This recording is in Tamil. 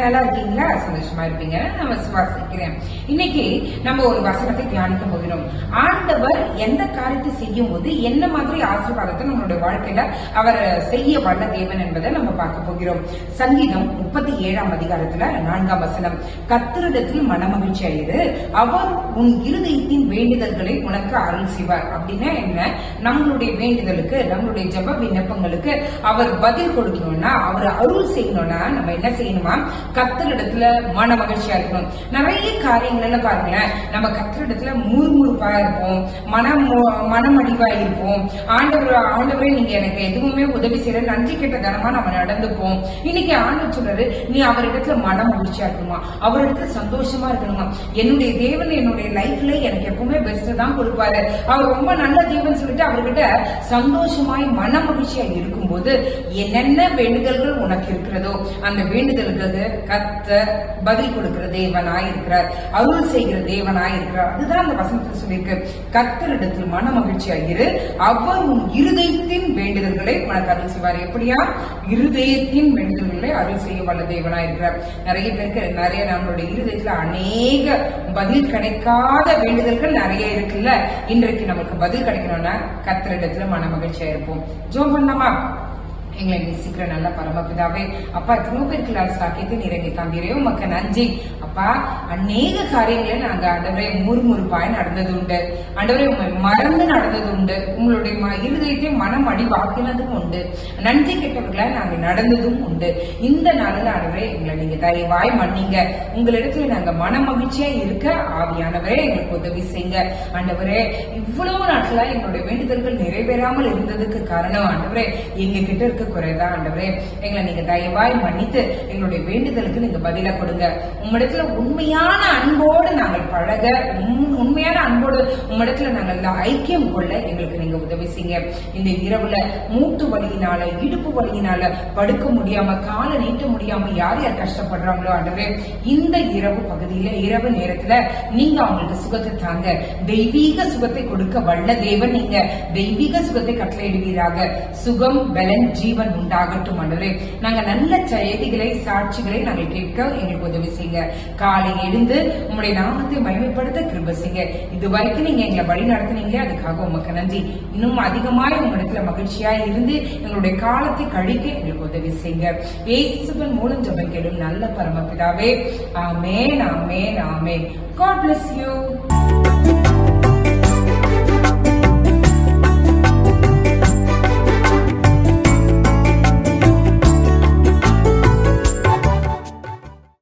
நல்லா இருக்கீங்களா? சந்தோஷமா இருப்பீங்க நான் விசுவாசிக்கிறேன். இன்னைக்கு நம்ம ஒரு வசனத்தை தியானிக்க போகிறோம். ஆண்டவர் எந்த காரியத்தை செய்யும் போது என்ன மாதிரி ஆசீர்வாதத்தை நம்மளுடைய வாழ்க்கையில அவர் செய்ய வல்ல தேவன் என்பதை நம்ம பார்க்க போகிறோம். சங்கீதம் 37ஆம் அதிகாரத்துல 4ஆம் வசனம், கர்த்தரிடத்தில் மனமகிழ்ச்சி ஆயிரு, அவர் உன் இருதயத்தின் வேண்டுதல்களை உனக்கு அருள் செய்வார். அப்படின்னா என்ன? நம்மளுடைய வேண்டுதலுக்கு, நம்மளுடைய ஜெப விண்ணப்பங்களுக்கு அவர் பதில் கொடுக்கணும்னா, அவர் அருள் செய்யணும்னா நம்ம என்ன செய்யணுமா? கர்த்தரிடத்துல மன மகிழ்ச்சியா இருக்கணும். நிறைய காரியங்கள்ல பாருங்களேன், நம்ம கர்த்தரிடத்துல முறுமுறுப்பா இருப்போம், மனமடிவா இருப்போம். ஆண்டவரே நீங்க எனக்கு எதுவுமே உதவி செய்யற, நன்றி கெட்ட தனமா நம்ம நடந்துப்போம். இன்னைக்கு ஆண்டவர் சொல்றாரு, நீ அவரிடத்துல மன மகிழ்ச்சியா இருக்கணுமா, அவரிடத்துல சந்தோஷமா இருக்கணுமா. என்னுடைய தேவன் என்னுடைய லைஃப்ல எனக்கு எப்பவுமே பெஸ்ட் தான் கொடுப்பாரு, அவர் ரொம்ப நல்ல தேவன் சொல்லிட்டு அவர்கிட்ட சந்தோஷமாய் மன மகிழ்ச்சியா இருக்கும்போது என்னென்ன வேண்டுதல்கள் உனக்கு இருக்கிறதோ அந்த வேண்டுதல்களுக்கு கர்த்தர் பதில் கொடுக்கிற தேவனாய் இருக்கிறார், அருள் செய்கிற தேவனாய் இருக்கிறார். அதுதான் அந்த வசனத்தில் சொல்லியிருக்கு. கர்த்தரிடத்தில் மன மகிழ்ச்சியாகிரு, அவர் உன் இருதயத்தின் வேண்டுதல்களை உனக்கு அருள் செய்வார். எப்படியா? இருதயத்தின் வேண்டுதல்களை அருள் செய்ய வல்ல தேவனாய் இருக்கிறார். நிறைய பேருக்கு நிறைய நம்மளுடைய இருதயத்துல அநேக பதில் கிடைக்காத வேண்டுதல்கள் நிறைய இருக்குல்ல. இன்றைக்கு நமக்கு பதில் கிடைக்கணும்னா கர்த்தரிடத்துல மன மகிழ்ச்சியா இருப்போம். ஜெபம் பண்ணலாமா? எங்களை நேசிக்கிற நல்ல பரமபிதாவே, அப்பா எத்தனோ பேருக்கு சாக்கியத்தை நிறைய தந்தீரே, உமக்கு நன்றி அப்பா. அநேக காரியங்களை நாங்க ஆண்டவரே முறுமுறுப்பாய் நடந்தது உண்டு, ஆண்டவரே மறந்து நடந்தது உண்டு, உங்களுடைய இருதயத்தை மனம் அடிவாக்கினதும் உண்டு, நன்றி கெட்டவர்களாய் நாங்க நடந்ததும் உண்டு. இந்த நாளில் ஆண்டவரே எங்களை நீங்க தயவாய் மன்னிங்க. உங்களிடத்துல நாங்க மன மகிழ்ச்சியா இருக்க ஆவியானவரே எங்களுக்கு உதவி செய்யுங்க. ஆண்டவரே இவ்வளவு நாட்களா எங்களுடைய வேண்டுதல்கள் நிறைவேறாமல் இருந்ததுக்கு காரணம் ஆண்டவரே எங்க கிட்ட இருக்க குறைதான். ஆண்டவரே எங்களை நீங்க தயவாய் மன்னித்து எங்களுடைய வேண்டுதலுக்கு நீங்க பதில கொடுங்க. உம்மிடத்துல உண்மையான அன்போடு நாங்கள் பழக, உண்மையான அன்போடு உம்மிடத்துல நாங்கள் ஐக்கியம் கொள்ள எங்களுக்கு நீங்க உதவி செய்யுங்க. இந்த இரவுல மூட்டு வலியினால, இடுப்பு வலியினால படுக்க முடியாம, காலை நீட்ட முடியாம யார் யார் கஷ்டப்படுறாங்களோ ஆண்டவரே இந்த இரவு பகுதியில, இரவு நேரத்துல நீங்க அவங்களுக்கு சுகத்தை தாங்க. தெய்வீக சுகத்தை கொடுக்க வல்ல தேவன் நீங்க. தெய்வீக சுகத்தை கட்டளையிடுவீராக. சுகம், பலன், ஜீவன் உண்டாகட்டும் ஆண்டவரே. நாங்க நல்ல செய்திகளை, சாட்சிகளை நாங்கள் கேட்க எங்களுக்கு உதவி செய்யுங்க. காலை எழுந்து உங்களுடைய நாமத்தை மகிமைப்படுத்த கிருபை செய்யுங்க. இதுவரைக்கும் நீங்க எங்களை வழி நடத்தினீங்களே, அதுக்காக உமக்கு நன்றி. இன்னும் அதிகமாய் உங்களிடத்துல மகிழ்ச்சியாய் இருந்து எங்களுடைய காலத்தை கழிக்க எங்களுக்கு உதவி செய்யுங்க. இயேசுவின் மூலம் ஜெபம் கேளும் நல்ல பரமபிதாவே. ஆமென், ஆமென், ஆமென். God bless you.